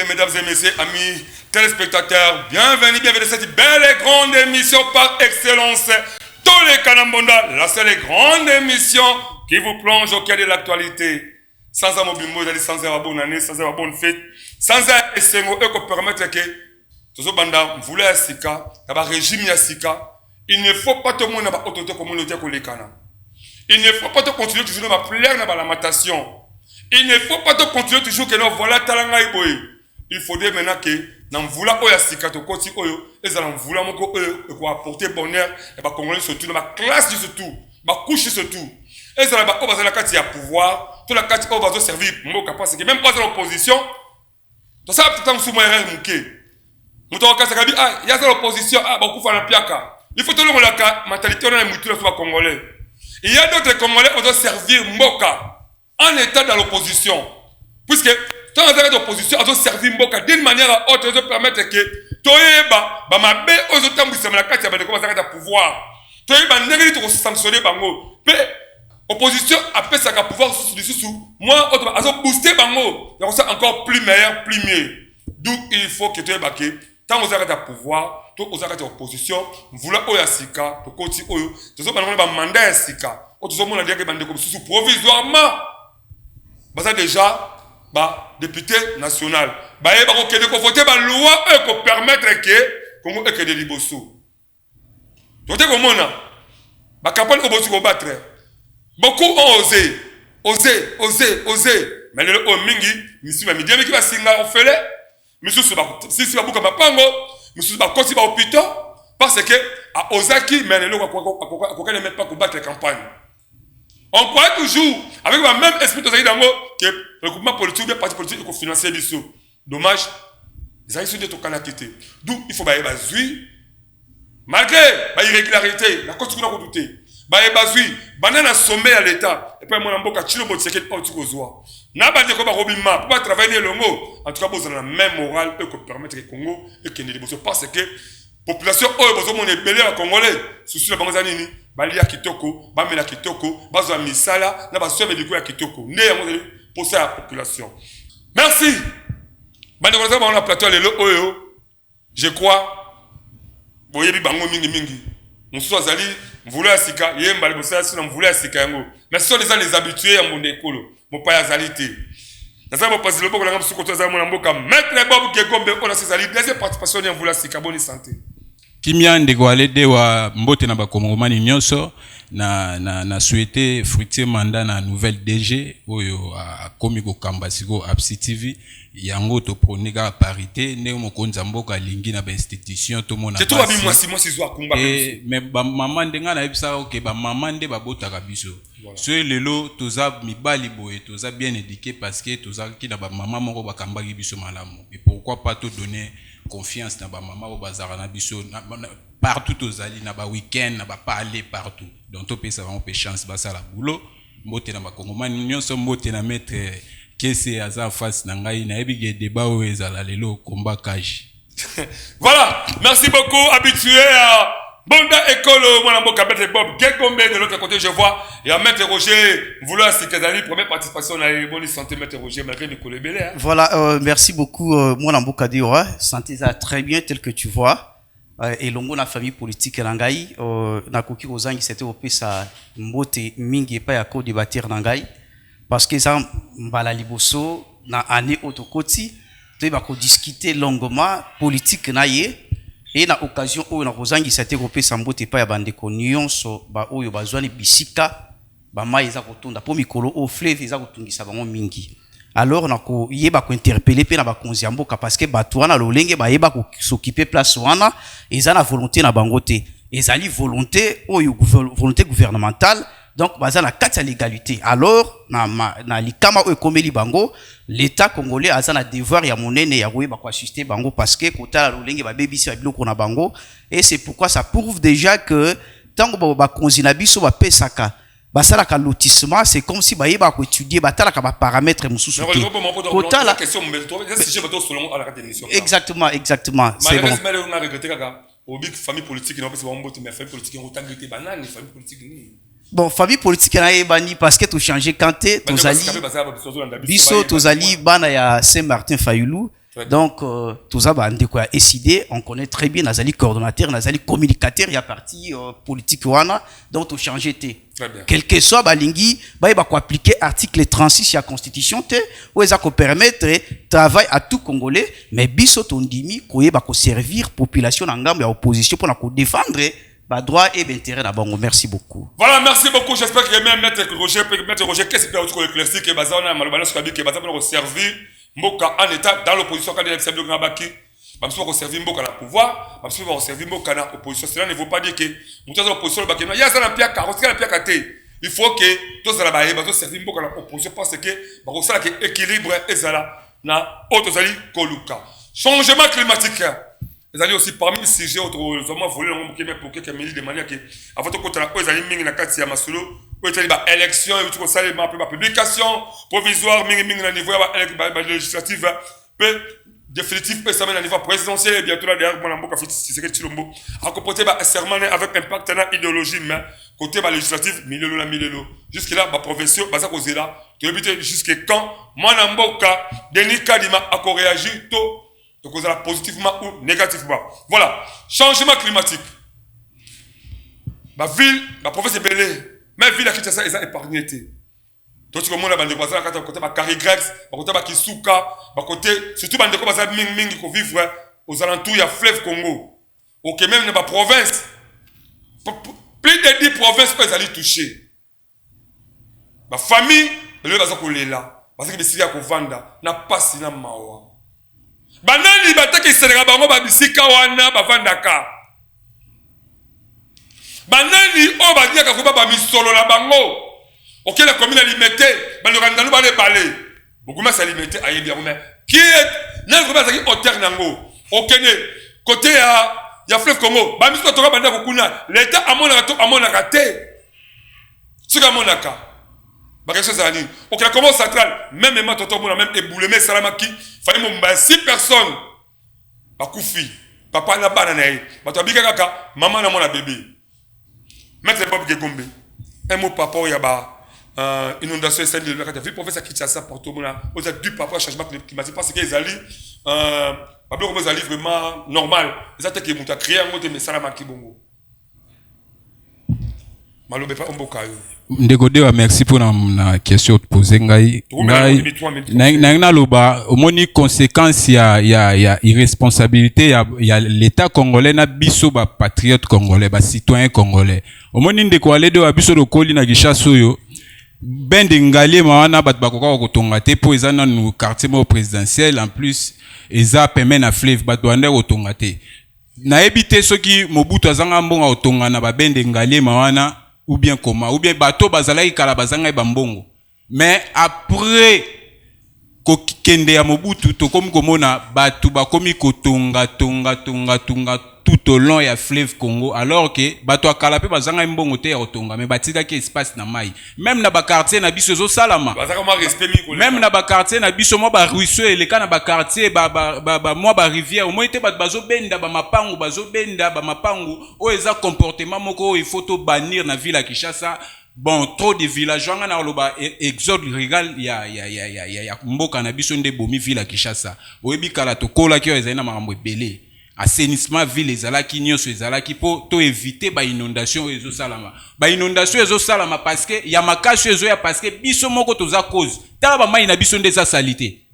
Mesdames et messieurs, amis téléspectateurs, bienvenue dans cette belle et grande émission par excellence, tous les Kanambonda, la seule et grande émission qui vous plonge au cœur de l'actualité. Sans un mobile, sans un bonne année, sans un bonne fête, sans un essengo, et qu'on permettre que tout ce banda, vous voulez un sika, un régime ya sika, il ne faut pas tout le monde avoir autorité communautaire pour les canons. Il ne faut pas te continuer toujours à plaire dans la lamentation. Il ne faut pas te continuer toujours que nous voilà talanga iboy. Il faudrait maintenant que nous voulons oya sikato koti oyo et allons vouloir moko pour apporter bonheur et ba congolais surtout dans ma classe surtout, ma couche surtout. Et ça ba oba la carte ya pouvoir, toute la carte oba zo servir mboka parce que même pas dans l'opposition. Tout ça peut-être sous moi erreur muké. Muto ka sakabi ah, il y a dans l'opposition ah ba kufa na piaka. Il faut tout le monde la mentalité on a mutu la soit congolais. Il y a d'autres congolais qui doivent servir mboka en état dans l'opposition. Puisque quand on est dans l'opposition, on doit servir Mboka d'une manière à autre, on doit permettre que Toyeba, Bamabe, aux autres membres de la carte, de commencer à pouvoir. Toyeba, n'est pas sanctionné Bango. Mais l'opposition a fait ça pouvoir sous moi, on doit booster Bango. Et on sera encore plus meilleur, plus mieux. D'où il faut que Toyeba, quand on arrête à pouvoir, tout on arrête à l'opposition, vouloir Oya Sika, pour continuer Oyo, tout ça, on a mandat à Sika. Tout ça, on a dit que Bande comme sous provisoirement. Bah déjà, bah député national, bah il va qu'on voter bah loi pour permettre que Congo ait que des libosso. Tu vois comment on a, bah campagne au bout battre. Beaucoup ont osé, mais le mingi, monsieur m'a dit mais qui va singa au fele, monsieur se bat, si c'est pas beaucoup ma pango, monsieur va continuer au hôpital parce que à Ozaki, mais le quoi ne met pas combattre la campagne. On croit toujours, avec le même esprit de Zaïdango, que le gouvernement politique ou le parti politique est financé d'ici. Dommage, les aïssus de Tokana quitté. D'où il faut baser, malgré l'irrégularité, la constitution n'a pas douté. Baser, banana sommet à l'État. Et puis, mon amboka, chilo botseke, pas au Tigozoa. N'a pas de quoi robima, pour pas travailler le mot. En tout cas, vous avez la même morale que permettre le Congo et que les débossons. Parce que la population, on est belé à Congolais, sous la banque zanini. Bali ya kitoko, bamela kitoko, bazo misala, na baso médico ya kitoko. Né pour ça la population. Merci. Bande comme ça on a plateau le oyo. Je crois boye bi bango mingi. Mususu azali mvula sika, yemba le bossa sina mvula sika yango. Mais ce sont les habitués à mon école, mon pa yazalité. Na ça mo passe le boko na mususu koto za mona mboka, maître Bob Gekombe on a ses alliés, deuxième participation ya mvula sika, bonne santé. Kimia ndeko alede wa mbote na bakongomani nyonso na souhaité fructier mandat na nouvelle DG oyo a komi ko kambasiko Absi TV yango to proniga parité ne mokonza mboka lingi na ba institution to mona. C'est toi moi si zo akumba. Mais ba maman ndenga na ebisa OK ba maman nde ba botaka biso. So lelo toza mibali boye toza bien éduqué parce que toza ki na ba maman moko ba kambaki biso malamu. Et pourquoi pas te donner confiance dans ba maman au bazar na biso partout aux alliés na ba week-end na ba parler partout donc to pesa vraiment chance ba ça la boulot mbote na ba kongomani nyonso mbote na mettre kese aza face na ngai na ebige débat o ezala lelo combat cash. Voilà, merci beaucoup habitué à Bonda Ekolo, moi Mboka Maître Bob Gekombe de l'autre côté je vois et à Maître Roger vouloir Sikazali première participation à la bonne santé Maître Roger malgré Nicolas Belé. Voilà, merci beaucoup moi Mboka Diora, santé ça très bien tel que tu vois. Et longo na famille politique nangai na koki kozangi c'était au pesa mbote mingi pa ya ko débattre nangai parce que ça mbala liboso na année autokoti te ba ko discuter longuement politique na ye et na occasion o na kozangi c'était au pesa mbote pa ya bandeko nyonso ba oyo bazwani bisika ba mai za kotonda po mikolo o fleuve za kotungisa bango mingi. Alors na ko yeba ko interpeller pe na ba konzi mboka parce que batwana lolenge ba yeba ko s'occuper place wana ezana volonté na bangote ezali volonté gouvernementale donc baza na kati ya légalité. Alors na likama o ekomeli bango, l'état congolais aza na devoir ya monene ya koyeba ko assister bango parce que kotala lolenge ba bebisi ba biloko na bango, et c'est pourquoi ça prouve déjà que tango ba konzi na biso ba pesaka basala ka lotissement, c'est comme si bayeba ko étudier batala ka ba paramètres mususu te kotala exactement c'est bon. Famille politique bon, famille politique na ebani parce que tu changer kanté biso tozali bana ya Saint-Martin Fayulu. Donc tozaba ndeko ya décidé, on connaît très bien nazali coordonnateur, nazali communicateur ya parti politique wana, donc tu changer té quel que soit balingi ba ko appliquer article 36 ya constitution té ou eza ko permettre travail à tout congolais, mais biso tondimi ko yeba ko servir population na ngambo ya opposition pour na ko défendre ba droit et intérêt na bango. Merci beaucoup. Voilà, merci beaucoup. J'espère que même maître Roger qu'est-ce que c'est que classique et bazana malobana sur que bazana pour servir Mboka en état dans l'opposition quand il y a des gens qui ont servi Mboka dans le pouvoir, ils ont servi Mboka dans l'opposition. Cela ne veut pas dire que nous sommes dans l'opposition. Il y a un pied carré, il faut que tous les gens servent Mboka dans l'opposition parce que nous avons un équilibre et ça na autosali koluka. Changement climatique. Ils allaient aussi parmi les sujets autres hommes volés dans le monde pour quelques milliers de manière que avant de côté ils allaient mingi na kati ya masolo. Élection et tout ça, les publication provisoire, niveau législative, définitif, ça mène à niveau présidentiel, et bientôt là derrière mon amboka c'est que Chilombo a comporté un serment avec impact dans idéologie, mais côté législatif, milelo. Jusque-là, ma profession, ça cause là, tu veux jusqu'à quand mon amboka, Denis Kadima a réagi tôt, donc cause là positivement ou négativement. Voilà, changement climatique. Ma ville, ma province est belée. Mais ville à Kinshasa, ils ont épargné. Donc, tu comprends, les gens qui côté de Carigrex, côté de Kisuka, côté, surtout les gens qui vivent aux alentours, il y a fleuve Congo. Ok, même dans la province, plus de 10 provinces peuvent aller toucher. Ma famille, les gens qui sont là, parce que les gens qui sont là, n'a pas si na mawa. Banani, bataki Sénégal, bango, babisika wana, bavandaka. Banani o ba dia ka ko ba misolo la bango. OK, la commune alimentée, ba le randanu ba le balé. Boguma s'alimenter ayi bien mais qui est na ko ba zaki hauteur nango. OK ne côté ya fleuve Congo, ba misko to ba banda ko kuna. L'état amona raté. Suka monaka. Ba quelque chose à dire. OK, la Congo centrale, même toto mona même éboulemé salamaki, fallait mon 6 personnes. Ba kufi. Papa na bana na yi. Ba to bika kaka, maman na mona bébé. Maître Bob Gegombe, un mot papa, il y a inondation et scène de la ville, professeur Kinshasa, Porto Mona, vous êtes dû papa changement climatique parce qu'ils allaient, Pablo Gomez allaient vraiment normal. Ils ont été créés un mot de Salama Kibongo. Malobé pas un beau caillou. Ndegodewa, merci pour la question posée. Naina loba, au moni conséquence ya irresponsabilité ya l'état congolais na biso ba patriote congolais ba citoyen congolais. Au moni ndeko alede wa biso lokoli na Gishaso yo. Ben de ngali mawana bat bakoka ko tonga te po ezana no quartier mo présidentiel en plus eza peme na fleuve bat wande ko tonga te. Na ebité soki Mobutu azanga mbonga otonga na ba ben de ngali mawana ou bien comment, ou bien bateau bazala ikala bazanga bambongo. Mais après kende ya Mobutu to comme komona batu bakomi kotonga tonga tout au long ya fleuve Congo alors que bato akala pe bazanga mbongo te ya otonga mais batika ki espace na mai même na ba quartier na biso zo salama même na ba quartier na biso mo ba ruisseau eleka na ba quartier ba mo ba rivière mo ite bato bazo benda ba mapangu bazo benda ba mapangu o eza comportement moko il faut to bannir na ville ya Kinshasa. Bon, trop de villageois na loba exode régal ya mboka na biso nde bomi ville ya Kinshasa. Oyebi kala to kola ki ezali na makambo ebele. Assainissement ville ezalaki nyonso ezalaki po to éviter ba inondation ezo salama. Ba inondation ezo salama parce que ya makasho ezo ya parce que biso moko toza cause. Tala ba mai na biso nde za salité.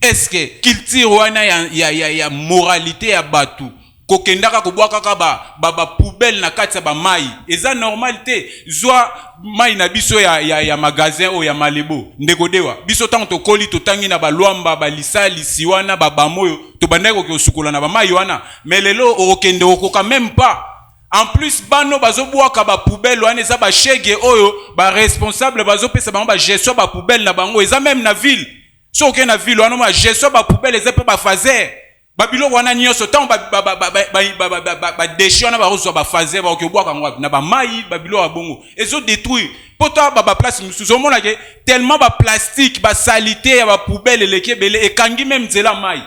Est-ce que culture wana ya moralité ya batu kokendaka kobwaka ka ba poubelle na kati ya ba mai eza normalité zwa mai na biso ya magasin o ya malebo ndekodewa biso tango to koli to tangi na ba lwamba ba lisali siwana ba bamoyo to bandeko ko sukola na ba mai wana mais lelo okende okoka même pas En plus, bano bazo boaka ba poubelle wana eza ba chege oyo ba responsable bazo pesa bango ba gestion ba poubelle na bango eza même na ville. So ok na ville wana ma gestion ba poubelle eza pe ba fazer. Ba biloko wana nyonso tant ba déchets wana ba rezo ba fazer ba ok boaka ngwa na ba mai ba biloko bongo. Ezo détruire. Poto ba place mususu omona ke tellement ba plastique ba salité ya ba poubelle leke belé ekangi même nzela mai.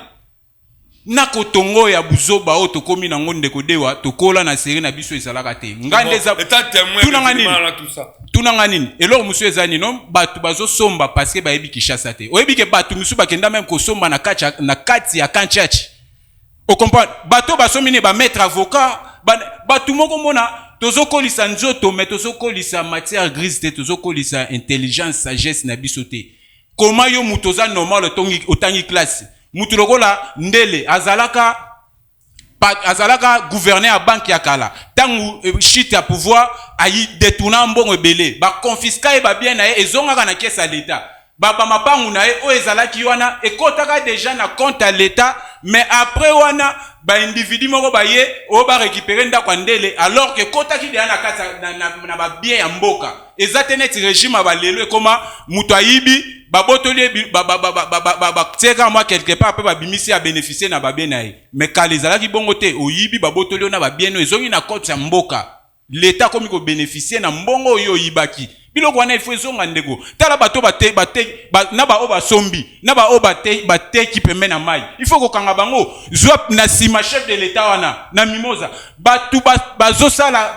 Na kotongo ya buzoba o tokomi na ngonde kodewa tokola na série na biso ezalaka te ngande za état témoin de tout ça tunanga nini eloko musu ezani non batu bazo somba parce que ba yebi Kinshasa te oyebi ke batu musu bakenda même ko somba na kati ya kanchachi o comprendre bato basomine ba maître avocat batu moko mona tozo kolisa nzoto mais tozo kolisa matière grise te tozo kolisa intelligence sagesse na biso te comment yo mutoza normal otangi classe mutu lokola ndele azalaka gouverneur à banque ya kala tangu shit ya pouvoir ayi détourna mbongo ebele ba confisquer ba bien na ezongaka na caisse à l'état ba mapangu na o ezalaki wana ekotaka déjà na compte à l'état mais après wana ba individu moko ba ye o ba récupérer ndako ndele alors que kotaki de na kata na ba bien ya mboka ezatenet régime ba lelo ekoma mutu ayibi babotoli tseka moi quelque part pe babimisi a bénéficier na ba bien na ye mais kalizalaki bongo te oyibi babotoli na ba bien ezongi na compte ya mboka l'état komi ko bénéficier na mbongo yo yibaki biloko wana ifo ezonga ndeko tala bato bate na ba oba sombi na ba oba te ki pembe na mai il faut ko kanga bango zwa na sima chef de l'état wana na mimoza batu bazo sala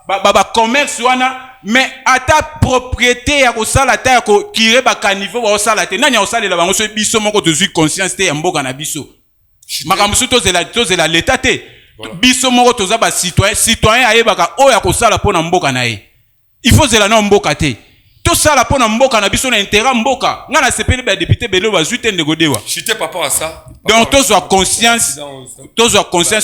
ba commerce wana mais ata propriété ya ko sala ta ya ko kire ba caniveau ba sala te nanya osalela bango so biso moko tozui conscience te ya mboka na biso makambo so tozela l'état te biso moko toza ba citoyen ayebaka oya ko sala pona mboka na ye il faut zela na mboka te to sala pona mboka na biso na intérêt mboka nga na sepeli ba député belo ba zuite ndegodewa chité par rapport à ça donc tozwa conscience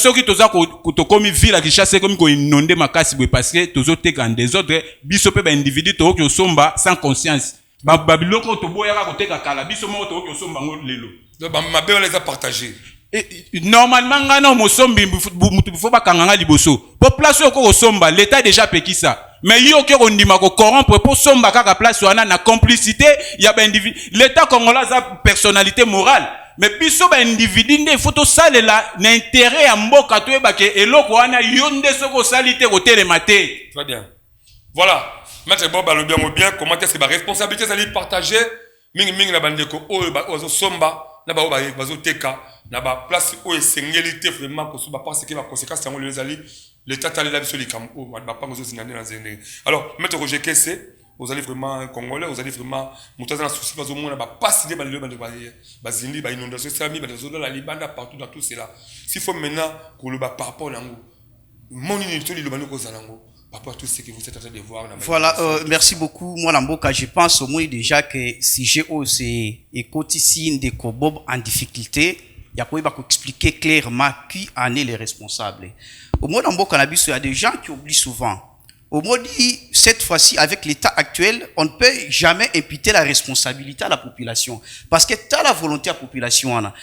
soki toza ko tokomi ville à Kinshasa comme ko inonde makasi bwe parce que tozo teka en désordre biso pe ba individu to ko somba sans conscience ba biloko to boyaka ko teka kala biso mo to ko somba ngo lelo donc ma bien on les a partagés. Normalement ngana mosombi mutu bifo bakanganga liboso population ko somba l'état déjà peki ça mais yo ke ondima ko corrompre pour somba kaka place wana na complicité ya ba individu l'état congolais a personnalité morale mais biso ba individu nde faut to salela na intérêt ya mboka to ebake eloko wana yo nde soko salite ko télématé. Très bien, voilà maître Bob alobi bien comment est-ce que ba responsabilité ça li partager mingi na bandeko oyo ba somba na ba bazo teka na ba place o esengeli vraiment ko so ba parce que ba conséquences yango les ali l'état tali la biso likam o ba pas ngozo zinane na zende. Alors maître Roger Kesse vous allez vraiment congolais vous allez vraiment mutaza na souci bazo mona ba passer ba lelo ba zindi ba inondation sami ba zo la libanda partout dans tout cela s'il faut maintenant ko le ba par rapport nango moni ni to li ko zanango par rapport à tout ce que vous êtes en train de voir. Voilà, merci beaucoup. Moi, Namboka, je pense au moins déjà que si j'ai osé écouter ici des Kobob en difficulté, il y a quoi expliquer clairement qui en est les responsables. Au moins, Namboka, il y a des gens qui oublient souvent. Au moins, cette fois-ci, avec l'état actuel, on ne peut jamais imputer la responsabilité à la population. Parce que tu as la volonté à la population. La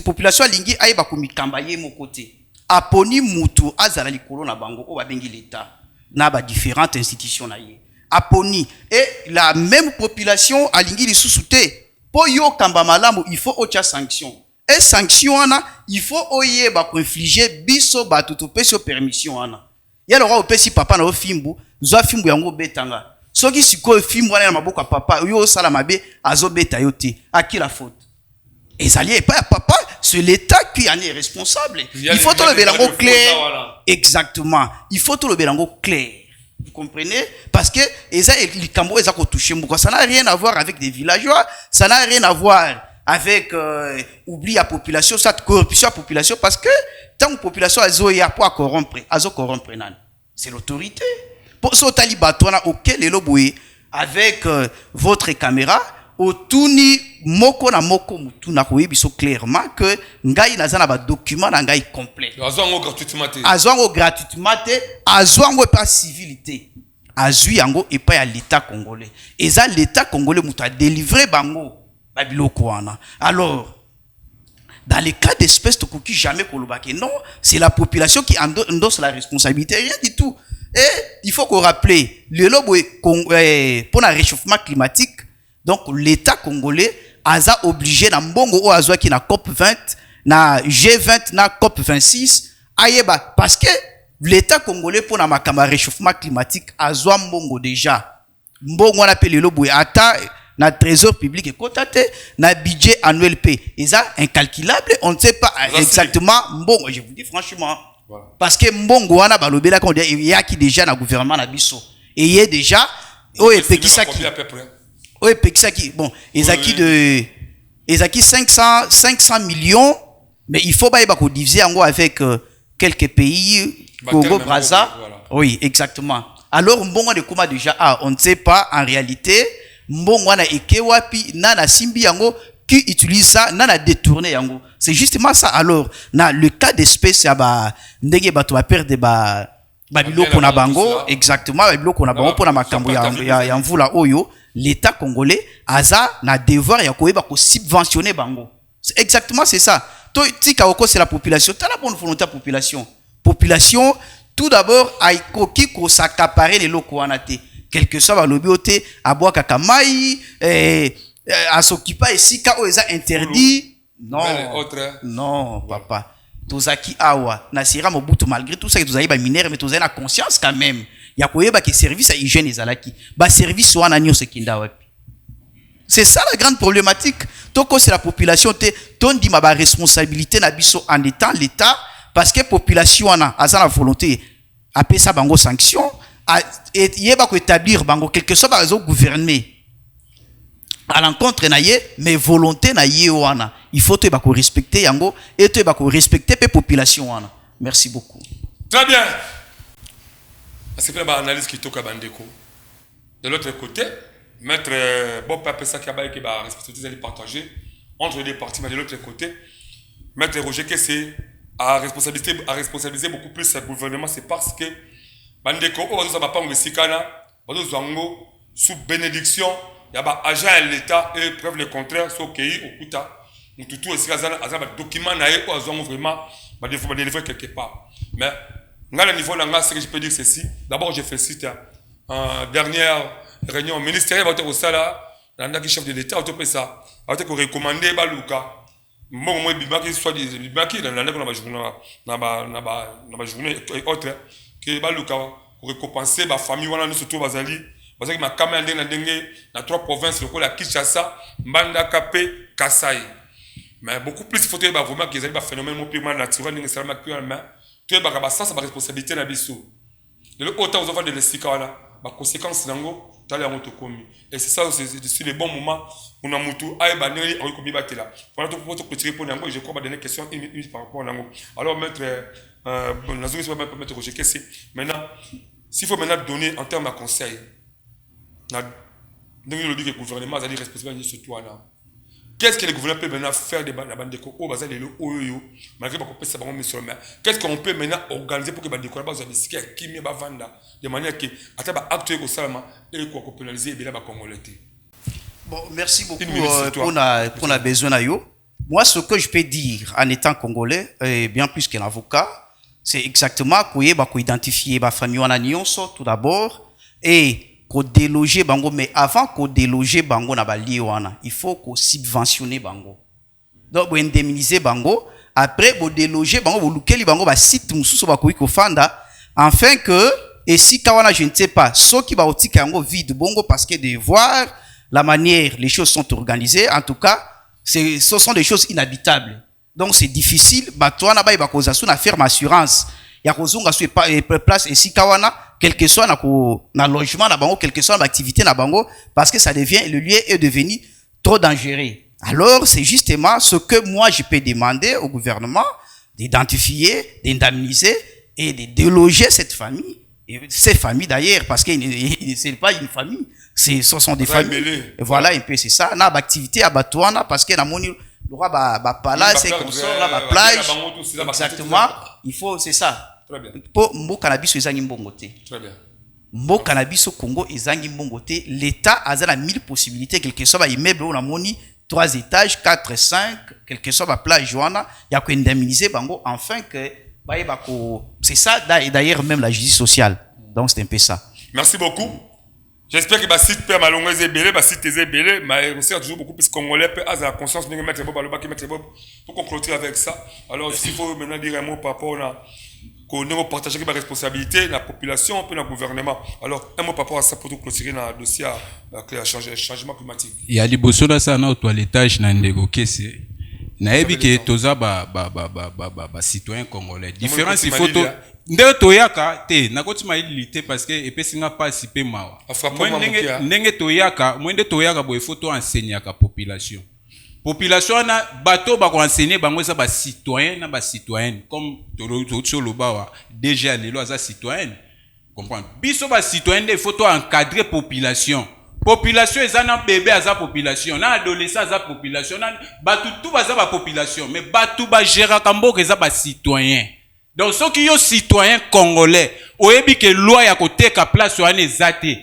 population a lingi aïba komi kambaye mon côté. Aponi mutu azala likolo na bango o babengi l'état. Na ba différentes institutions na ye aponi et la même population alingi li sous-souté po yo kamba malamu il faut ocha sanction et sanction ana il faut oye ba ko infliger biso ba to peso permission ana ya lo ra opesi papa na ofimbu zo fimbu yango betanga soki siko fimbu ana na maboko papa yo sala mabe azo beta yo te aki la faute ezali pas papa c'est l'état qui en est responsable. Il faut tout le bélango clair. Exactement. Il faut tout le bélango clair. Vous comprenez? Parce que les Cambo, ils ont touché. Ça n'a rien à voir avec des villageois. Ça n'a rien à voir avec oubli la population, cette corruption à la population. Parce que tant que la population a pas corrompre, c'est l'autorité. Pour ce talibatouana, ok, les loboués, avec votre caméra, otuni moko na moko mutu na koyebi so clairement que ngai nazana ba document na ngai complet azwango gratuitement te azwango pas civilité azui yango et pas à l'état congolais et ça l'état congolais mutu a délivré bango ba biloko wana alors Dans les cas d'espèces, tu ne jamais kolobake. Non, c'est la population qui endosse la responsabilité. Rien du tout. Et il faut qu'on rappelle, le lobo pour le réchauffement climatique, donc l'État congolais a obligé dans Mbongo ou Azwa qui na COP 20, na G20, na COP 26, parce que l'État congolais pour le réchauffement climatique a Mbongo déjà. Mbongo on appelle le lobo ata na trésor public et cotaté na budget annuel P. Et ça incalculable, on ne sait pas exactement Mbongo, je vous dis franchement. Voilà. Parce que Mbongo wana balobela qu'on dit il y a qui déjà na gouvernement na biso et il y a déjà Pekisaki bon ezaki de ezaki 500 millions mais il faut pas diviser en gros avec quelques pays Congo Brazza voilà. Oui exactement alors Mbongo de comment déjà on ne sait pas en réalité Mbongo wana ekewapi na simbi yango qui utilise ça n'a détourné yango c'est justement ça alors na le cas d'espèce ya ba ndenge bato ba perdre ba biloko na bango exactement ba biloko na bango pona makambo ya mvula oyo l'état congolais aza na devoir ya koyeba ko subventionner bango c'est exactement c'est ça to tika oko c'est la population ta la bonne volonté de la population tout d'abord aikoki ko s'accaparer les loko wana te quelque soit ba lobi ote abwa kakamai à s'occuper ici quand ils ont interdit non papa tozaki awa na sira mobutu malgré tout ça que tozali ba minère mais tozali na conscience quand même ya koyeba que service à hygiène ezalaki ba service wana nyo sekinda wapi c'est ça la grande problématique toko c'est la population te tondi ma ba responsabilité na biso en étant l'état parce que population wana aza na volonté appeler ça bango sanction et yeba ko établir bango quelque soit ba gouverner à l'encontre naie mais volonté naie wana il faut te bako respecter yango et te bako respecter pe population wana merci beaucoup très bien c'est fait ba analyse qui toka bandeko de l'autre côté maître Bob Papa ça qui ba responsabilité d'aller partager entre les parties mais de l'autre côté maître Roger que c'est à responsabiliser beaucoup plus le gouvernement c'est parce que bandeko o bazo ba pango sikana bazo zango sous bénédiction il y a des agents de l'État et preuve le contraire, sur pays au Kuta. Nous tout aussi, il y a des documents qui sont vraiment délivrés quelque part. Mais, à le niveau là, ce que je peux dire, c'est ceci. D'abord, je félicite en dernière réunion ministérielle, au Sala, le chef de l'État, il ça. Il a recommandé Baluka. Moi, Bibaki, soit des Bibaki, dans la journée et autres, que Baluka, pour récompenser la famille, surtout Bazali. Parce que ma caméra dans 3 provinces, le Kinshasa, Mbanda, Kapé, Kasaï. Mais beaucoup plus, il faut vraiment qu'ils aient un phénomène naturel, tu as ça, c'est ma responsabilité dans biso. Le autant aux enfants de l'Estika, ma conséquence nango, tu as commis. Et c'est ça, c'est le bon moment où on a moutu, aïe, baneri, on commis batela. Pendant que vous pouvez pour nango, je crois que donner une question une par rapport à nango. Alors, maître, maître Roger, qu'est-ce que c'est? Maintenant, s'il faut maintenant donner en termes de conseil, le gouvernement a dit responsable sur toi là. Qu'est-ce que le gouvernement peut maintenant faire de la bande de Koko malgré qu'on peut savoir qu'est-ce qu'on peut maintenant organiser pour que la bande de Koko de manière que actuer au Salama et qu'on peut pénaliser les Congolais. Bon, merci beaucoup pour la besoin de yo. Moi, ce que je peux dire en étant congolais, bien plus qu'un avocat, c'est exactement qu'on identifier la famille en union tout d'abord et qu'on déloger bango mais avant qu'on déloger bango na bali wana il faut qu'on subventionner bango donc on indemniser bango après on déloger bango on lukeli bango ba site mususu ba ko fanda afin que et si kawana je ne sais pas ceux qui ba otika yango vide bongo parce que de voir la manière les choses sont organisées en tout cas ce sont des choses inhabitables donc c'est difficile ba toana ba koza sous na ferme assurance ya kozunga sous place et si kawana quel que soit na logement na bango quel que soit l'activité na bango parce que ça devient le lieu est devenu trop dangereux alors c'est justement ce que moi je peux demander au gouvernement d'identifier d'indemniser et de déloger cette famille et ces familles d'ailleurs parce que c'est pas une famille ce sont des familles voilà un peu c'est ça na activité à Batouana parce que na moni le roi ba palace c'est comme ça la plage exactement il faut c'est ça. Pour mboka na biso ezangi mbongo te. Très bien. Mboka na biso Congo ezangi mbongo te. L'État a la 1000 possibilités quelque soit ba immeuble on a moni 3 étages, 4, 5, quel que soit la plage, il y a indemniser bango afin que c'est ça d'ailleurs même la justice sociale. Donc c'est un peu ça. Merci beaucoup. J'espère que le site Père Malongo est belé, le site est belé, mais on sert toujours beaucoup plus congolais, peut avoir la conscience de mettre Bob à l'eau, mettre Bob pour qu'on clôture avec ça. Alors s'il faut maintenant dire un mot par rapport à qu'on ait partagé la responsabilité, la population, puis le gouvernement. Alors un mot par rapport à ça pour clôturer dans le dossier à changement climatique. Il y a des besoins dans ça, au toilettage, dans les négociations. Naebi que toza ba citoyen congolais. Différence il faut to nde toyaka te nakoti mailité parce que epesinga participer mawa. Ndenge toyaka, mwende toyaka bo il faut to enseigner ka population. Population na bato ba ko enseigner bango za ba citoyen na ba citoyenne comme to lobawa déjà lelo za citoyenne. Comprendre. Biso ba citoyen il faut to encadrer population. Population est un bébé à sa population, na adolescent à sa population, na batu tout à sa population, mais batu ba gérer kambo que ça ba citoyen. Donc ceux qui sont citoyens congolais, oyebi que loi ya côté ka place sur ane zate.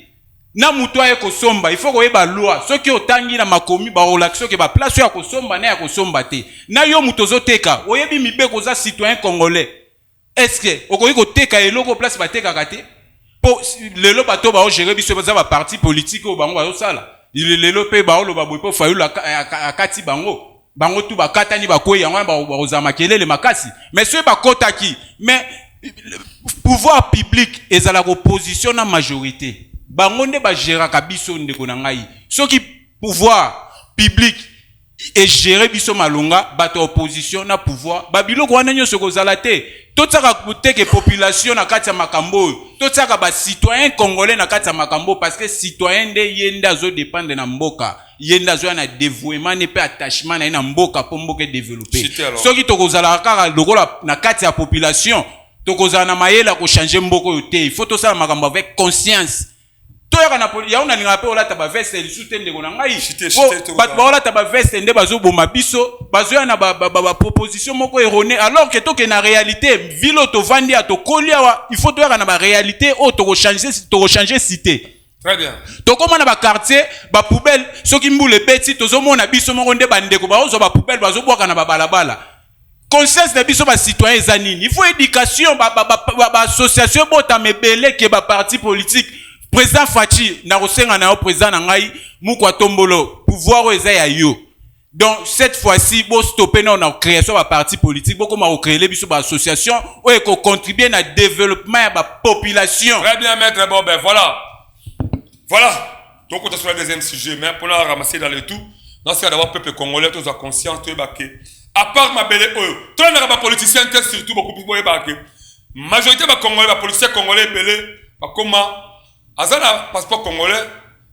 Na mutoa ko somba, il faut ko yeba loi. Ceux qui otangi na makomi ba relaxo que ba place ya ko somba na ya ko somba te. Na yo mutozo teka, oyebi mibe ko za citoyen congolais. Est-ce que okoyi ko teka eloko place ba teka kate? Lelo bato ba gérer biso ba parti politique au bango ba sala lelo pe ba lo ba boy po fayu la akati bango tu ba katani ba koyi yango ba ozama kelele makasi mais ceux ba kotaki mais pouvoir public ezala opposition na majorité bango nde ba gérer ka biso ndeko na ngai ceux qui pouvoir public et gérer biso malonga bato opposition na pouvoir babilo ko wana nyoso ko zala te totsaka kuteke population na kati ya makambo totsaka ba citoyen congolais na kati ya makambo parce que citoyen de yenda zo dépendre na mboka yenda zo na dévouement ne pe attachement na mboka po mboka développer soki tokozala kaka lokola na kati ya population tokozala na mayela ko changer mboko yo te il faut tosala makambo avec conscience. Toyaka na ya una linga pe olata ba veste lisute ndeko na ngai bat ba olata ba veste nde bazo boma biso bazo ya na ba proposition moko erronée alors que toke na réalité ville to vandi a to kolia il faut toyaka na ba réalité o to changer cité. Très bien. To koma na ba quartier ba poubelle soki mbule beti tozo mona biso moko nde bandeko ba ozo ba poubelle bazo bwaka na ba balabala. Conscience de biso ba citoyen zanini il faut éducation ba association bota mebele ke ba parti politique. Président Fachi, na rosenga na président na ngai mukwa tombolo pouvoir eza ya yo. Donc cette fois-ci bo stopper na création ba parti politique boko ma créer les biso ba association ou eko contribuer na développement ya ba population. Très bien maître bon ben voilà. Donc on est sur le deuxième sujet mais pour la ramasser dans le tout, dans c'est d'avoir peuple congolais tous à conscience to baké. À part ma belle toi na ba politicien surtout beaucoup plus baké. Majorité ba congolais ba politicien congolais belé ba comment Azana passeport congolais,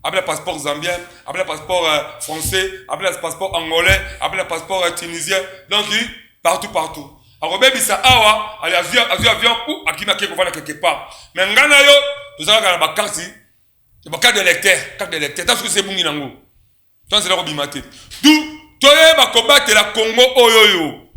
avec le passeport zambien, avec le passeport français, avec le passeport angolais, avec le passeport tunisien, donc partout. Alors baby ça awa, allez avion ou akina ke kovana quelque part. Mais ngana yo, nous avons la carte, la carte d'électeur, tant que c'est bungi nango. Tant c'est la robimate. D'où toye ba combattre la Congo oyoyo.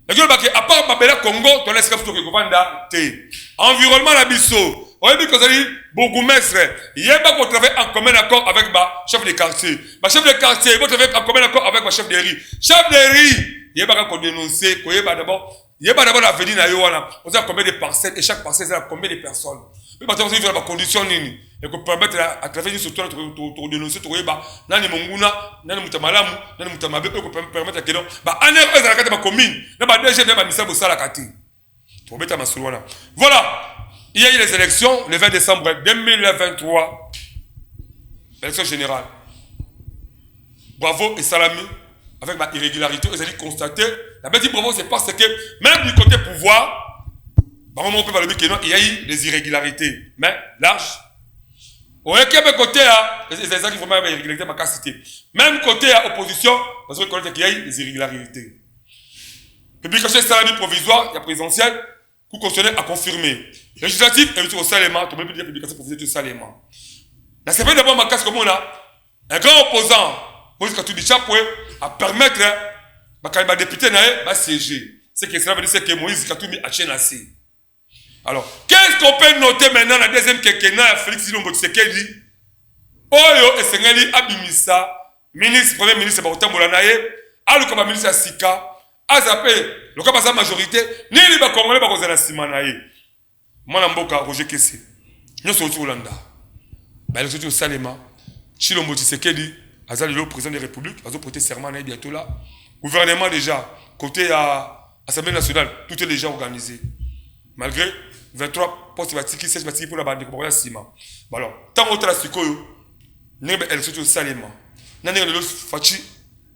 Et que à part babela Congo, ton esclave to ke kovanda te. Environnement la biso. On dit que ça dit bourgmestre, il y a pas qu'on travaille en commun accord avec ma chef de quartier. Ma chef de quartier, il va travailler en commun accord avec ma chef de riz. Chef de riz, il y a pas qu'on dénoncer, il y a pas d'abord l'avenir na yo wana. On sait combien de parcelles et chaque parcelle c'est combien de personnes. Mais maintenant on fait la condition nini et qu'on permettre à travers une structure de dénoncer to yeba nani monguna, nani mutamalamu, nani mutamabe pour permettre que non ba aner eza la carte ma commune, na ba DG na ba misa bo sala kati. Pour mettre ma wana. Voilà. Il y a eu les élections le 20 décembre 2023. Élection générale. Bravo et salami. Avec ma irrégularité, vous allez constater. La bête dit bravo, c'est parce que même du côté pouvoir, on peut parler que non, il y a eu des irrégularités. Mais large. Au côté, c'est ça qui font même irrégularité, ma cité. Même côté opposition, parce qu'il y a eu des irrégularités. Publication salami provisoire, il y a présidentielle. Pour constitutionnel à confirmer. Législatif et au salement, tu peux dire publication pour au salement. La CP d'abord ma casse comme on a un grand opposant, Moïse Katoubi Chapoué, à permettre ma député de siéger. C'est que cela veut dire que Moïse Katoubi a chaîné assez. Alors, qu'est-ce qu'on peut noter maintenant la deuxième quinquennat Félix Silombo Tshisekedi? Oyo et Sengeli Abimisa, ministre premier ministre bakotambola na ye aluka ba ministre sika azape loka baza majorité nini ba congolais bakozala sima na ye mwana mboka Roger Kese nyonso otu olanda ba élection au Salema Chilombo Tshisekedi azali le président de la République azo porter serment na bientôt là gouvernement déjà côté à Assemblée nationale tout est déjà organisé malgré 23 postes batiki 16 batiki pour la bande pour la sima alors tant autre la sikoyo nebe élection au Salema nani le fachi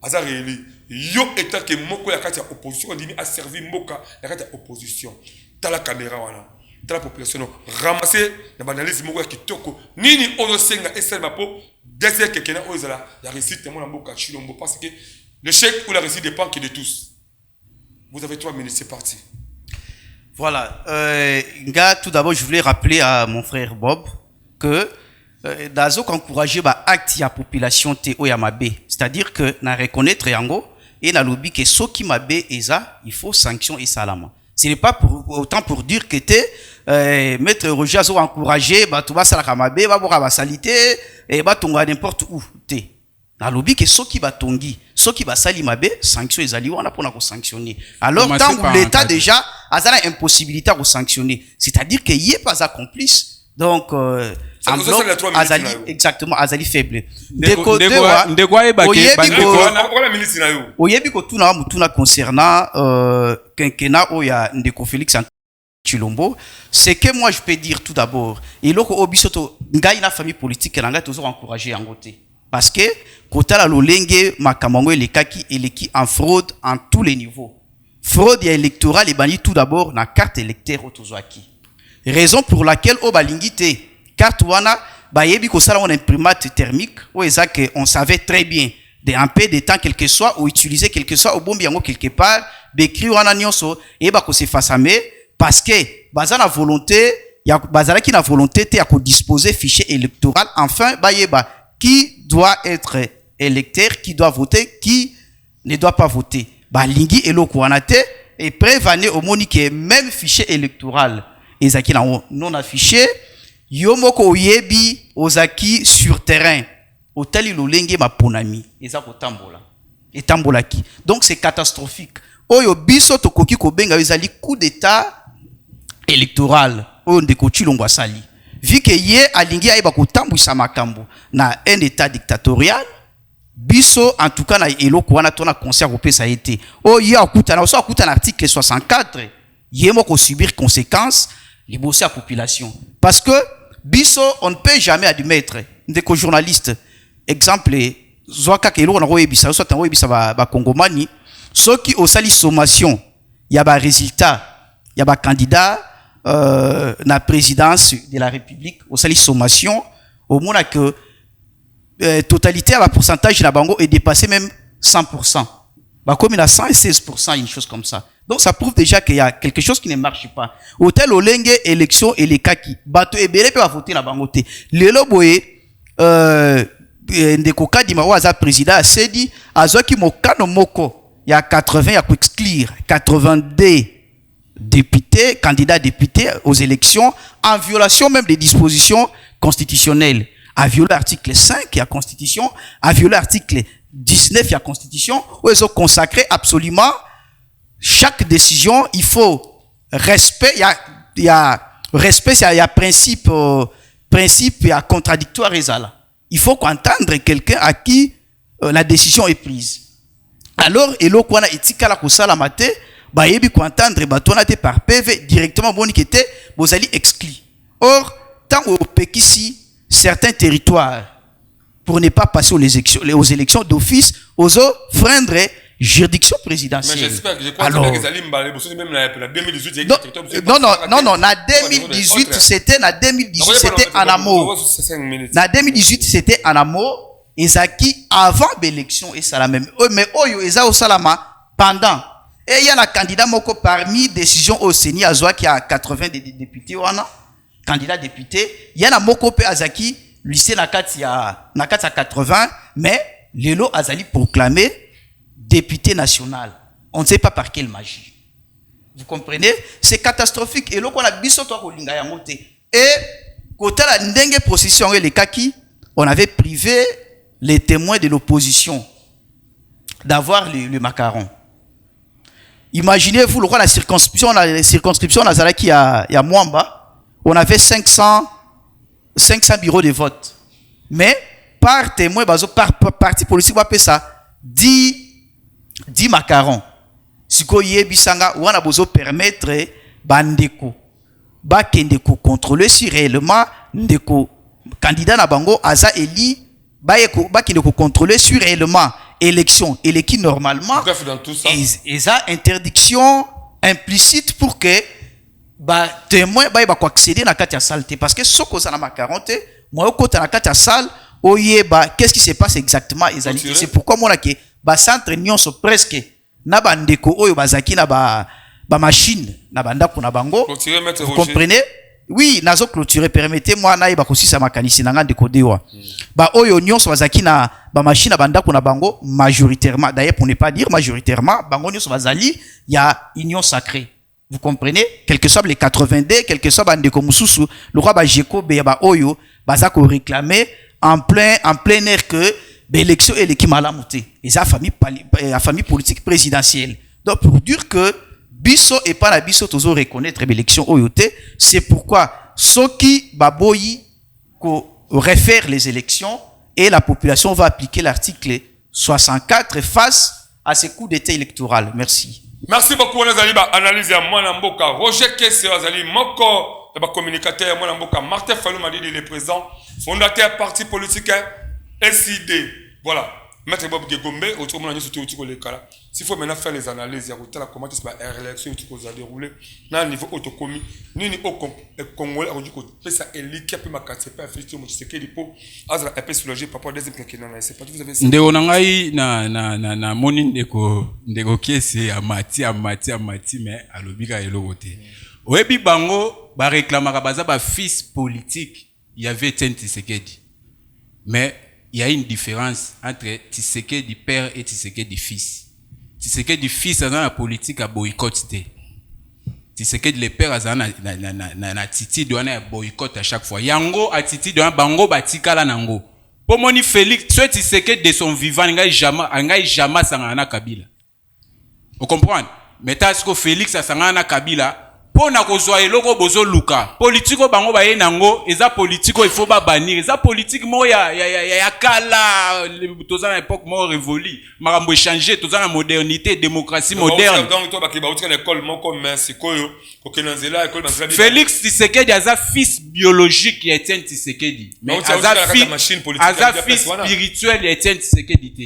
azali réélu yo état que moko ya kati ya opposition ndimi a servi mboka ya kati ya opposition tala caméra wana tala population ramasser na banalise moko ya kitoko nini ozo senga esalema po désir que kena ozala la réussite mon mboka Chilombo parce que le chèque ou la réussite dépend que de tous. Vous avez 3 minutes, c'est parti. Voilà. Tout d'abord, je voulais rappeler à mon frère Bob que Dazo encouragé ba acte ya population te o ya mabe, c'est-à-dire que na reconnaître yango et na lobby que ceux qui mabe eza, il faut sanction et salama. Ce n'est pas autant pour dire que maître Roger Azo encouragé ba to ba sala mabe ba boka ba salité et ba tonga n'importe où te. Na lobby que ceux qui ba tongi, ceux qui ba sali mabe, sanction ezali wana pona ko sanctionner. Alors tant que l'état déjà azala impossibilité à sanctionner, c'est-à-dire que y est pas accomplice. Donc Azali exactement Azali faible. Oyebi ko tuna mutuna concernant quinquennat oya ndeko Félix Chilombo, c'est que moi je peux dire tout d'abord et loko obisoto ngai na famille politique na ngai toujours encourager en côté parce que kota la lolenge makamango elekaki eleki en fraude en tous les niveaux. Fraude électorale et banni tout d'abord na carte électeur otozwaki. Raison pour laquelle au balingite carte wana bayebi ko sala on imprimante thermique ou ezak on savait très bien un peu de temps quelque soit ou utiliser quelque soit au bombi yango quelque part bécri wana nyonso et ba ko se fasame parce que bazana volonté ya bazala ki na volonté te ya ko disposer fichier électoral enfin bayeba qui doit être électeur, qui doit voter, qui ne doit pas voter. Balingi eloko wana te et prévaner au monique même fichier électoral ezaki non affiché yomoko oyebi ozaki sur terrain otali lolenge maponami ezako tambola etambolaki donc c'est catastrophique oyo biso tokoki kobenga ezali coup d'état électoral oyo ndeko Chilombo asali vu que ye alingi ayeba kotambwisa makambo na un état dictatorial biso en tout cas na eloko wana tona conseil kopesa été oyo akutana oso akutana article 64 ye moko subir conséquences libosi à population parce que biso on ne peut jamais admettre ndeko journaliste exemple zwaka kelo na koyebisa so tango yebisa ba kongomani soki osali sommation ya ba résultat ya ba candidat na présidence de la République osali sommation au moins que totalité à la pourcentage na bango est dépassé même 100%. Bah comme il a 116%, une chose comme ça. Donc ça prouve déjà qu'il y a quelque chose qui ne marche pas. Hôtel Olenge élection et les kaki bato ebele peut voter na bango te. Lelo boye ndeko kadima waza président a dit azoki mokano moko il y a 80 il y a ko exclure 82 députés candidats députés aux élections en violation même des dispositions constitutionnelles. A violé l'article 5 de la Constitution, a violé l'article 19 de la Constitution, où ils ont consacré absolument chaque décision. Il faut respect, il y a respect, il y a principe, il y a contradictoire. Il faut qu'entendre quelqu'un à qui la décision est prise. Alors, et là, quand on a éthique à la kosala mate, bah, il faut entendre, bah, on a été par PV directement, bon, qui était, vous allez exclure. Or, tant au Pékissi, certains territoires, pour ne pas passer aux élections d'office, aux autres freindre juridiction présidentielle. Mais j'espère que je crois alors, que même la 2018, non, na 2018, c'était en amour. Na 2018, c'était en amour. Ezaki avant l'élection et ça la même. Mais oyo eza au salama pendant. Et il y a un candidat moko parmi décisions au Sénat Azoa qui a 80 députés wana. Candidat député, il y a un moko pe azaki lycée nakati ya 80 mais lelo azali proclamé député national. On ne sait pas par quelle magie. Vous comprenez? C'est catastrophique et loko la biso to ko linga ya moté. Et côté la ndenge procession les kaki, on avait privé les témoins de l'opposition d'avoir le macaron. Imaginez-vous, la circonscription Nazaraki à Mwamba, on avait 500 bureaux de vote. Mais par témoin, par parti politique, on appelle ça 10 macarons. Si vous bisanga, on a besoin de permettre bandeko, bakendeko contrôler si réellement ndeko candidat na bango aza eli, bakendeko contrôler sur réellement élection et qui normalement et ça interdiction implicite pour que témoin ba accéder na kati ya salle parce que ce qu'on a macaron te moi au côté na kati ya salle oyeba qu'est-ce qui se passe exactement et c'est pourquoi moi que centre nyonso presque na bandeko oyo bazaki na ba machine na bandako na bango vous comprenez. Oui, nazo clôturer, permettez-moi na iba kosisa makanisi nanga ndeko dewa. Oyo nyonso bazaki na ba machine bandako na bango majoritairement, d'ailleurs pour ne pas dire majoritairement, bango nyonso bazali ya union sacrée. Vous comprenez? Quel que soit les 82, quel que soit bandeko mususu, le roi Bajeko be oyo bazako réclamer en plein air que l'élection est l'équipe malamuté. Et ça la famille politique présidentielle. Donc pour dire que biso et pas la biso toujours reconnaître l'élection oyote, c'est pourquoi ceux qui baboyi réfèrent les élections et la population va appliquer l'article 64 face à ces coups d'état électoral. Merci. Merci beaucoup on a ba analyse ya mwana mboka Roger Kesse azali moko ba communicateur mwana mboka Martin Fayulu Madidi le président fondateur parti politique SID. Voilà. Maître Bob Gegombe, autour de s'il faut maintenant faire les analyses, il y a comment l'élection qui a déroulé, à un niveau autocommis, ni au Congolais, on dit que ça est liquide, puis ma carte, c'est pas effectif, c'est que les pots, Azra est peu soulagé par rapport à deuxième quinquennat, c'est pas tout, vous avez ça. Ndeonangai na moni ndeko kiesi amati, mais à l'obiga et l'autre. Oebi bango, ba réclamera baza ba fils politique, il y avait Etienne Tshisekedi. Mais il y a une différence entre Tshisekedi père et Tshisekedi fils. Tshisekedi fils dans la politique a boycotté. Tshisekedi le père a na titi doit boycott à chaque fois. Yango a titi doit bango batikala nango. Pour moni Félix, soit Tshisekedi de son vivant ngai jamais sangana Kabila. Vous comprenez? Mais est-ce que Félix a sangana Kabila? Pour na kozwa eloko bozo luka politiko bango baye nango eza politiko il faut ba bannir eza politique mo ya kala tozana époque mo révolu makambo changer tozana modernité démocratie moderne Félix Tshisekedi aza fils biologique ya Etienne Tshisekedi mais aza fils spirituel ya Etienne Tshisekedi te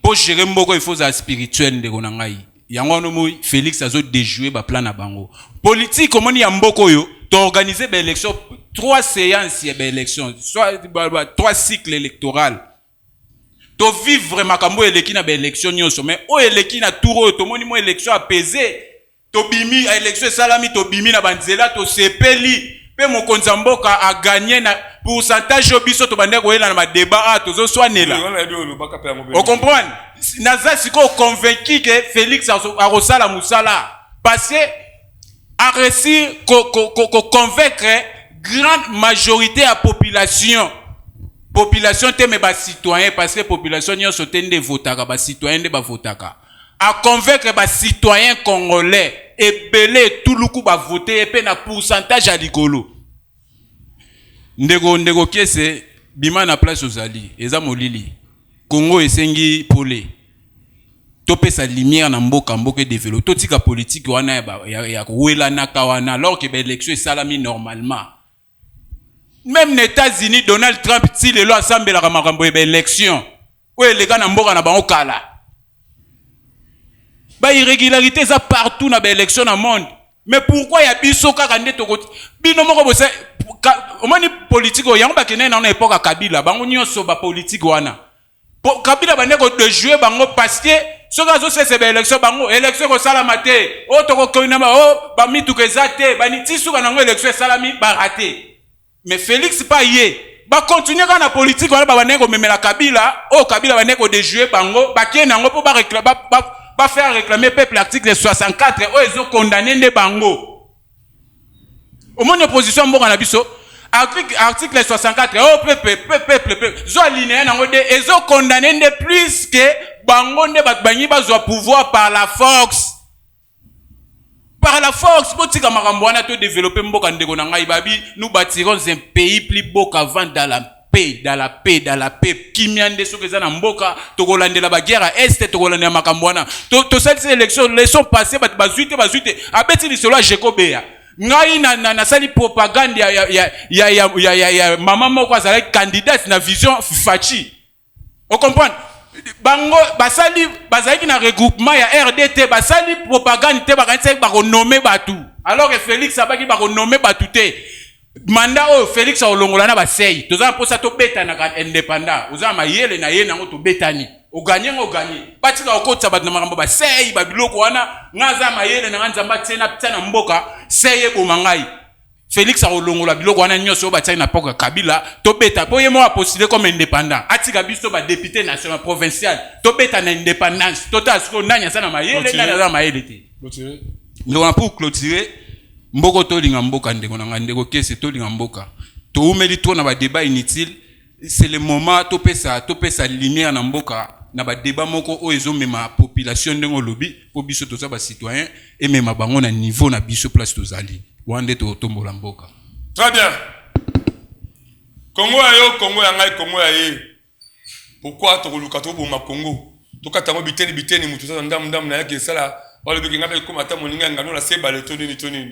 pour gérer mboko il faut za spirituel ndeko na ngai yango no Félix azo déjouer ba plan na bango politique comment ya mboko yo to organiser ba élection 3 séances ya ba élection soit 3 cycles électoraux to vivre makambo eleki na ba élection nyonso mais o eleki na tour to moni mo élection apaisée to bimi a élection salami to bimi na banzela to sepeli pe mokonzi mboka a gagné na pourcentage obiso to bande ko ela na débat tozo swanela on comprend naza siko convaincu que Félix a rosala musala parce que a réussi convaincre grande majorité à population te mais ba citoyen parce que population nyonso tende votaka ba citoyen de ba votaka a convaincre ba citoyen congolais et belé tout le coup ba voter et pe na pourcentage à ligolo ndeko Kesse bima na place ozali eza molili Congo esengi pole topé sa lumière na mboka développé totika politique wana ya wela na kawana alors que l'élection est salami normalement même les États-Unis Donald Trump si le loi assemblée la makambo élection ou les gars na mboka na bango kala ba irrégularité ça partout na élection na monde mais pourquoi ya biso kaka ndeto ko bino moko bosa omoni politique yango ba kenena na époque Kabila bango nyonso ba politique wana Kabila bande ko de jouer bango parce que ce que c'est élection bango élection ko salama te o to ko konama o ba mitu ke zate ba ni tisu kana ngo élection salami ba raté mais Félix pas yé ba continuer kana politique wana ba bande ko memela Kabila o Kabila bande ko de jouer bango ba kena ngo po ba réclamer ba faire réclamer peuple l'article 64 o ezo condamner ne bango au monde opposition mboka na biso article 64 oh peuple zo alinéa nango de ezo condamné de plus que bango nde batbangi bazwa pouvoir par la force. Par la force, pour que makambo wana to développer mboka ndeko na ngai babi, nous bâtirons un pays plus beau qu'avant dans la paix, dans la paix, dans la paix. Kimiande so keza na mboka, to kolandela ba guerre est, to kolandela makambo wana. To cette élection, les sont passés bazuite. Abeti li solo Jekobea. Ngai na sali propagande ya maman moko azala candidat na vision fachi. On comprend? Bango basali bazaki na regroupement ya RDT basali propagande te bakanisa ba renommer batu alors que Félix abaki ba renommer batu te mandat o Félix olongola na basei toza mposa to beta na indépendant oza mayele na ye nango to betani o gagner batika okotsa batu na makambo basei ba biloko wana ngaza mayele na nzamba tsena tsana mboka seye bomangai Félix a olongola biloko wana nyoso batia na poka Kabila to beta po yemo a postulé comme indépendant atika biso ba député national provincial to beta na indépendance total sko ndanya sana mayele ndanya za mayele te clôturer nous pour clôturer mboko to linga mboka ndeko na ndeko kese to linga mboka to umeli to na ba débat inutile c'est le moment to pesa lumière na mboka na ba débat moko o ezomema population ndengo lobi po biso to za ba citoyen et même bango na niveau na biso place to zali. Très bien. Congo ayo, Congo yangai, Congo aye. Pourquoi tu as dit que Congo? Tu as dit que tu as dit que tu as dit que tu as dit que tu as dit que tu as dit que tu as dit que tu as dit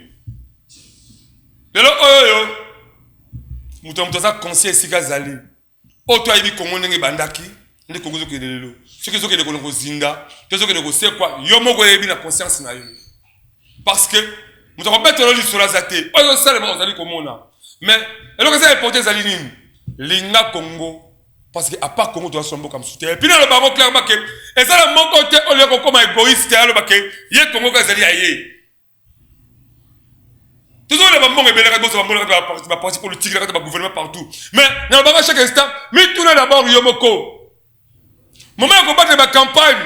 que tu as conscience que tu as dit que tu Congo nenge bandaki, nenge Congo zo kelelo. Ce que zo kelelo ko zinda, ce que zo ko se quoi, yo moko yebi na conscience na yo. Parce que nous avons bête le sur la zate. On sait les allez comme on a. Mais et donc ça importé ça ligne. Linga Congo parce que à part Congo doit sombo comme soutien. Et puis dans le baron clairement que et ça le mon côté on le comme égoïste le baké. Yé Congo que ça aillé. Toujours les bambons et belé boss bambons la parti politique la gouvernement partout. Mais dans le baron chaque instant, mais tourner d'abord Yomoko. Moment de combattre la campagne.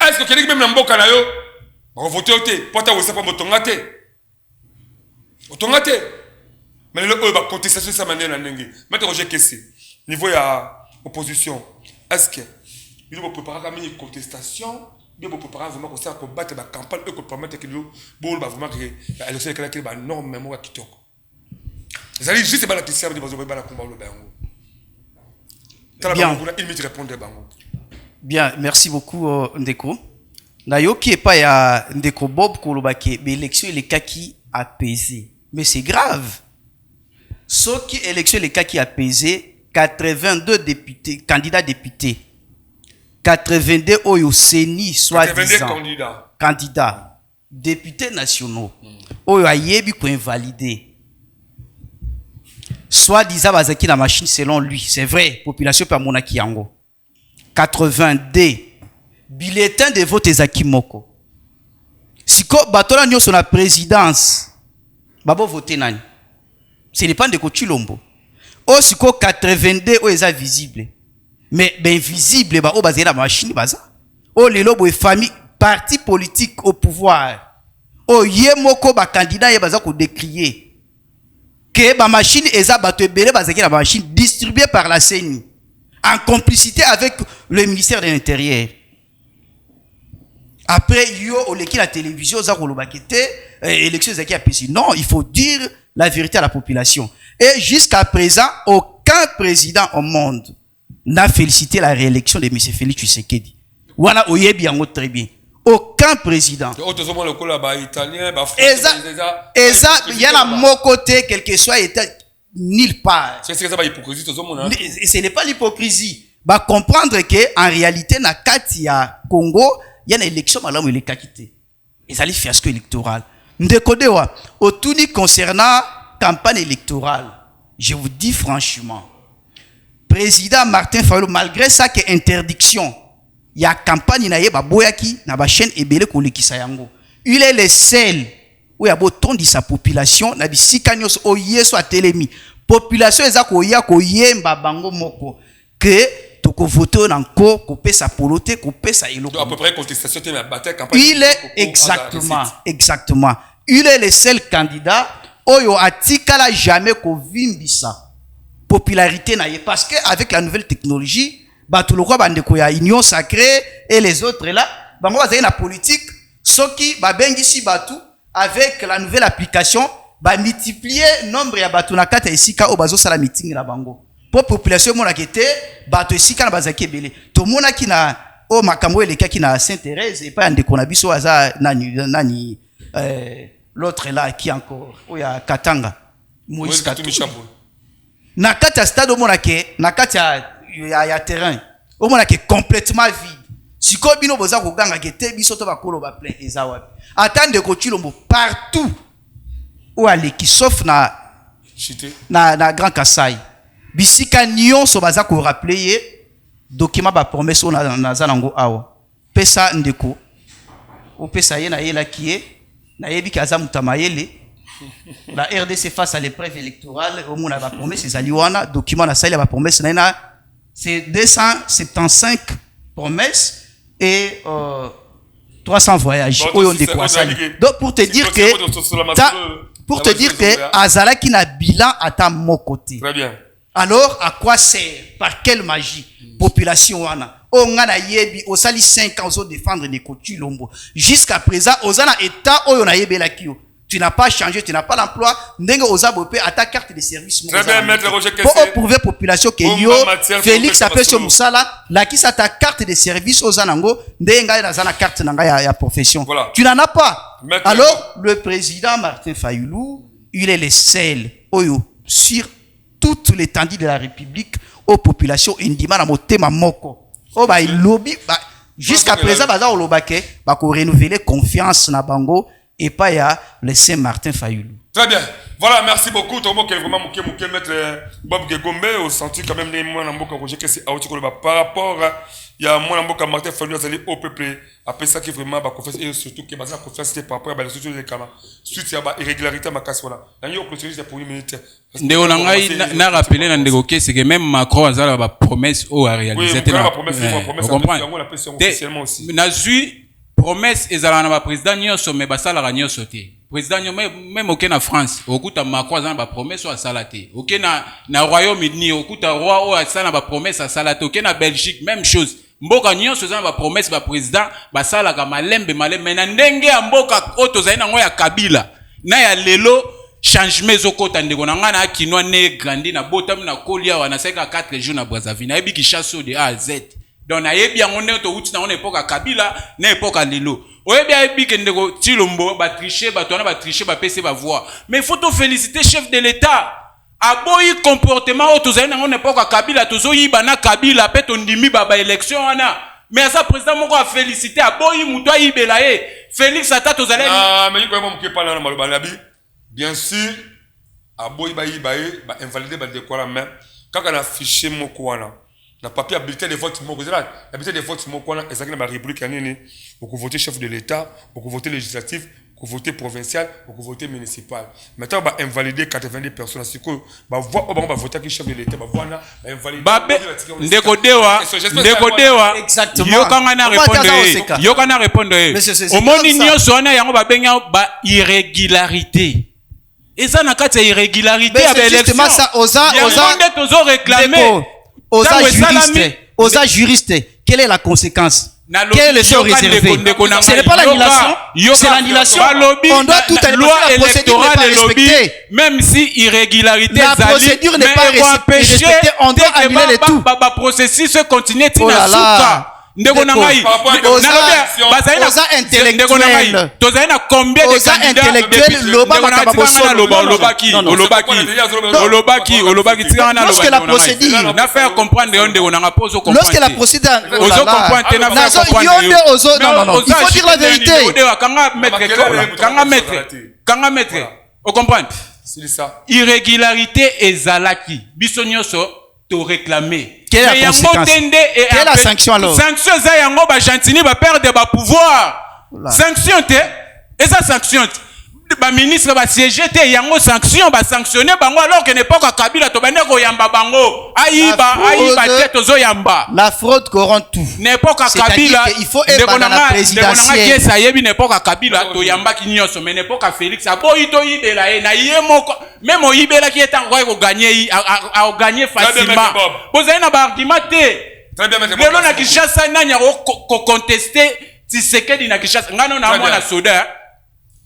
Est-ce que quelqu'un même dans mboka na yo on vote au thé, pas ta pas motongate. Motongate. Mais le ba contestation ça manière na ndenge. Maintenant Roger Kessé, niveau ya opposition, est-ce que il faut préparer une contestation, il faut préparer vraiment comme ça combattre la campagne et pour permettre que nous bon ba vraiment que l'élection est ba norme même wa kitoko. Ça dit juste ba la question de ba la combat le bango. Bien. Il me répondre bango. Bien, merci beaucoup Ndeko. Nayoki est pas ya Ndeko Bob Kolobake, mais l'élection est le cas qui apaisé. Mais c'est grave. Sauf que l'élection est le cas qui apaisé, 82 députés, candidats députés. 82 au Séni, soit 82 candidats. Députés nationaux. Oyo ayebi ko invalidé. Soit disant bazaki la machine selon lui. C'est vrai, population par monaki yango. 82 bulletin de vote ezaki moko. Siko batola nyo sur la présidence. Babo voter nani. Ce n'est pas de Kochilombo. O siko 82 o eza visible. Mais ben visible ba o bazela la machine baza. O lelo bo famille parti politique au pouvoir. O ye moko ba candidat ye baza ko décrier. Que ba machine eza bato ebele bazaki la machine distribuée par la CENI en complicité avec le ministère de l'Intérieur. Après, yo, on l'écrit la télévision, élection zaki apesi. Non, il faut dire la vérité à la population. Et jusqu'à présent, aucun président au monde n'a félicité la réélection de M. Félix Tshisekedi. Wana oyebi yango très bien. Aucun président. Il y a la mon côté, quel que soit état, nulle part. Ce n'est pas l'hypocrisie. Bah comprendre que en réalité, na kati ya Congo, il y a une élection malamu il est kakité. Et ça les fiasco électoral. Ndekodewa, autouni concernant campagne électorale, je vous dis franchement, président Martin Fayulu, malgré ça que interdiction, il y a campagne na yeba boyaki na ba chaîne ebele ko lekisa yango. Il est le seul où il y a autant de sa population na bisika nyos o yeso atelemi. Population eza ko ya ko yemba bango moko que toko voter encore ko pesa polote ko pesa eloko. À peu près contestation te na bataille campagne. Il est exactement. Il est le seul candidat oyo atikala jamais kovimbisa popularité na ye parce que avec la nouvelle technologie bato lokwa bandeko ya union sacrée et les autres là bango bazali na politique soki babengisi bato avec la nouvelle application ba multiplier nombre ya bato na kata esika o bazo sala meeting na bango pour population mona kete bato esika na bazaki ebele to mona ki na o makambo eleka ki na Sainte-Thérèse et pas ndeko na biso aza nani l'autre là qui encore o ya Katanga Moïse Katumbi na kati ya stade omona ke na kati ya terrain omona ke complètement vide siko bino boza koganga ke te biso to bakolo ba plein eza wapi attendre ko Chilombo partout ou aleki sauf na Grand Kassai bisika nyonso baza ko rappeler ye document ba promesse na zanango awa pesa ndeko o pesa ye na yela kié na yebi kaza mutamayele la RDC face à l'épreuve électorale au monde a promesse les aliwana document na salle a promesse na c'est 275 promesses et 300 voyages donc pour te dire que azala qui na bilan à ta mon côté. Très bien. Alors à quoi sert, par quelle magie population wana on a yebi au sali 5 ans au défendre des coachs Lombo jusqu'à présent ozana état oyo na yebela kio. Tu n'as pas changé, tu n'as pas l'emploi. Ndenge ozabopé à ta carte de service. Très bien, maître Roger Kessé. Pour prouver population que yo, Félix appelle sur Moussala, la qui sa ta carte de service aux anango, ndenga na zana carte nanga ya profession. Voilà. Tu n'en as pas. Maître alors, le président Martin Fayoulou, il est le seul, oyo, sur toute l'étendue de la République, aux populations indima na motema moko. Oh bah il lobby, bah, jusqu'à présent, bah, on lobake, bah, qu'on renouveler confiance na bango. Et pas ya le Saint-Martin Fayoulou. Très bien. Voilà, merci beaucoup. Tout le monde qui est vraiment mouké mettre Bob Gegombe au senti quand même les mois n'amboka Roger Kessé par rapport il y a moi n'amboka Martin Fayoulou allé au peuple après ça qui vraiment ba confiance et surtout qui basé confiance c'était par rapport à la structure des camas suite il y a irrégularité ma casse voilà. Là il y a clôturé pour une minute. Ndeko nangai na rappeler na ndeko ke c'est que même Macron azala ba promesse au à réaliser. Oui, la promesse officiellement aussi. Na zui promesse ezala na ba président nyonso me basala ga nyonso te président même aucun en France okuta Macron za ba promesse wa salate aucun na Royaume-Uni okuta roi o asala ba promesse a salate aucun na Belgique même chose mboka nyonso za ba promesse ba président basala ga malembe mais na ndenge ya mboka oto za ina ngoya Kabila na ya lelo changement zokota ndeko na ngana kinwa ne grandi na botam na kolia wana seka 4 jours na Brazzaville na yebi ki chasse de A à Z. Donc na yebi yango nde to uti na on époque Kabila na époque lelo oyebi ayebi ke ndeko Chilombo ba tricher ba tona ba tricher ba pc ba voix mais il faut te féliciter chef de l'état aboyi comportement auto za na on époque Kabila tozo yiba na Kabila pe to ndimi ba élection wana mais ça président moko a féliciter aboyi muto yibela ye Félix ata to zalé ah mais ko mo ke parler na maloba labi bien sûr aboyi ba yiba ye ba invalider ba décorer même kaka na fichier moko wana na papier habilité de vote moko zela habilité de vote moko na ezaki na ba république nini pour voter chef de l'état pour voter législatif pour voter provincial pour voter municipal maintenant ba invalider 90 personnes siko ba voix ba voter qui chef de l'état ba voix na ba invalider ndeko dewa exactement yo kana répondre omoni nyonso na yango ba benga ba irrégularité eza na kati ya irrégularité ya élection ça oza tozo réclamer aux juristes, quelle est la conséquence? Quel est le sort réservé? Ce n'est pas l'annulation, c'est l'annulation. On doit tout annuler, la procédure n'est pas respectée. Même si irrégularité, la procédure n'est pas respectée, on doit annuler le tout. La processus continue. Oh là là. Ndeko nangai oza intellectuel tozana combien de candidats loba olobaki tika na lorsque la procédure na faire comprendre ndeko nanga poso comprendre lorsque la procédure ozo comprendre na faire comprendre non il faut dire la vérité kanga maître o comprendre c'est ça irrégularité ezalaki biso nyonso to réclamer. Quelle est la conséquence? Quelle est la sanction alors? Sanction za yango ba gentini ba perdre ba pouvoir. Sanction te eza sanction. ba ministre ba siéger te yango sanction ba sanctionner bango alors que n'époque Kabila to bande ko yamba bango aiba te tozo yamba la fraude corrompt tout n'époque Kabila il faut être dans la présidentielle ça yebi n'époque Kabila to yamba ki nyonso mais n'époque Félix aboyi to yibela e na yemo même oyibela qui est en ko gagner a gagner facilement posez na ba argument te très bien maître lelo na Kinshasa nanya ko contester Tshisekedi na Kinshasa ngano na mwana soda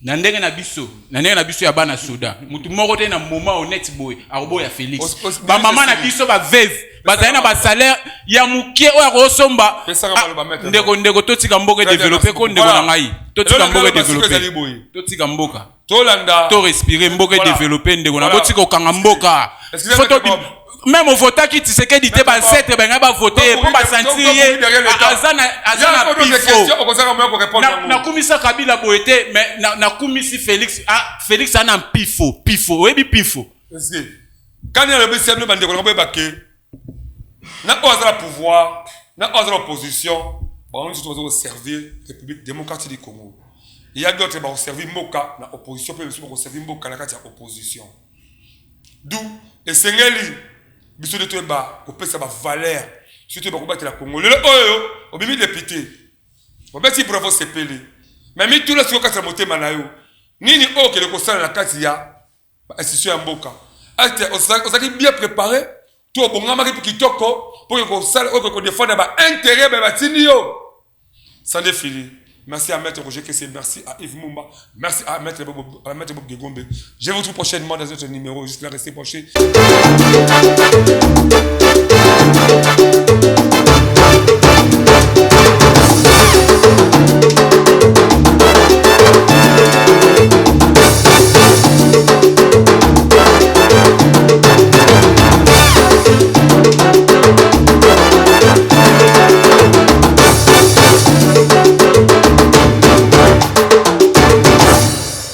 na ndenge na biso ya bana soda mutu moko te na moment honnête boy aroboya Félix ba mama na biso ba veuve bazali na ba salaire ya mukie oya ko somba ndeko totika mboka développer ko ndeko na ngai totika mboka développer totika mboka tolanda to respirer mboka développer ndeko na botika okanga mboka photo même voter qui Tshisekedi te ba set ba nga ba voter pour ba sentir azana pifo na kumisa Kabila boete mais na kumisi Félix ana pifo webi pifo est-ce que quand il y a le BCM bande ko ba ke na oza pouvoir na oza opposition on dit toujours servir République démocratique du Congo il y a d'autres qui servir Mboka na opposition peut aussi servir Mboka na kati ya opposition d'où esengeli biso de toba opesa ba valeur surtout ba kobatela Congo lelo oyo obimi député obeti bravo sepeli mais mi tout le siko kati motema na yo nini o ke le kosala na kati ya institution ya Mboka ate osaki bien préparé tout bongama ki kitoko pour que kosala o ko défendre ba intérêt ba batini yo sans défili. Merci à Maître Roger Kessé, merci à Yves Mumba, merci à Maître Bob Gegombe. Je vous retrouve prochainement dans un autre numéro. Juste là, restez branchés.